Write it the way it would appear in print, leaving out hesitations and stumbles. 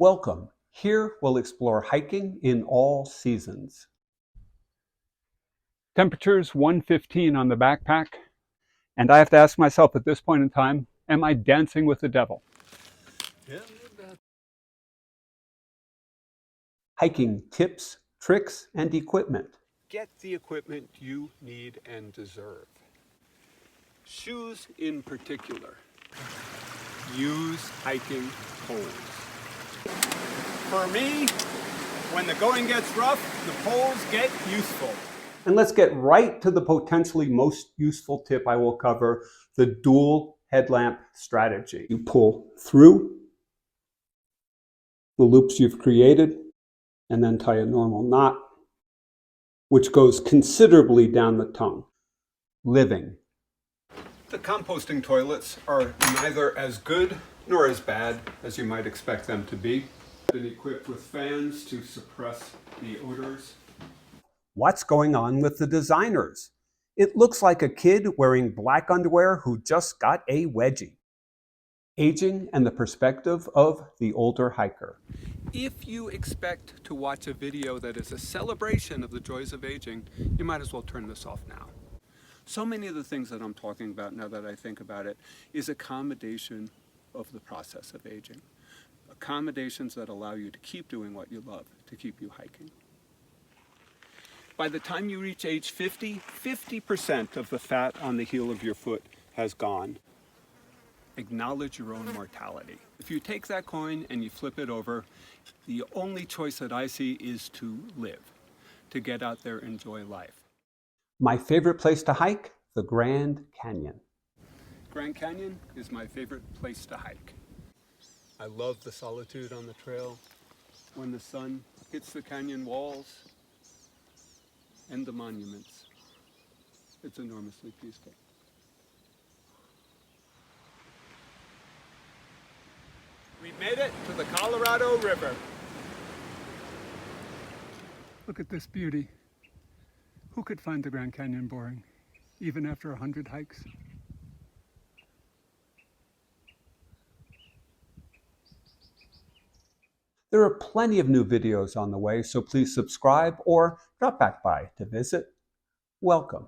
Welcome. Here we'll explore hiking in all seasons. Temperature's 115 on the backpack, and I have to ask myself at this point in time, am I dancing with the devil? Yeah. Hiking tips, tricks, and equipment. Get the equipment you need and deserve. Shoes in particular. Use hiking poles. For me, when the going gets rough, the poles get useful. And let's get right to the potentially most useful tip I will cover, the dual headlamp strategy. You pull through the loops you've created and then tie a normal knot, which goes considerably down the tongue. Living. The composting toilets are neither as good nor as bad as you might expect them to be. They've been equipped with fans to suppress the odors. What's going on with the designers? It looks like a kid wearing black underwear who just got a wedgie. Aging and the perspective of the older hiker. If you expect to watch a video that is a celebration of the joys of aging, you might as well turn this off now. So many of the things that I'm talking about, now that I think about it, is accommodation of the process of aging. Accommodations that allow you to keep doing what you love, to keep you hiking. By the time you reach age 50, 50% of the fat on the heel of your foot has gone. Acknowledge your own mortality. If you take that coin and you flip it over, the only choice that I see is to live, to get out there and enjoy life. My favorite place to hike, the Grand Canyon. Grand Canyon is my favorite place to hike. I love the solitude on the trail, when the sun hits the canyon walls and the monuments. It's enormously peaceful. We made it to the Colorado River. Look at this beauty. Who could find the Grand Canyon boring, even after 100 hikes? There are plenty of new videos on the way, so please subscribe or drop back by to visit. Welcome.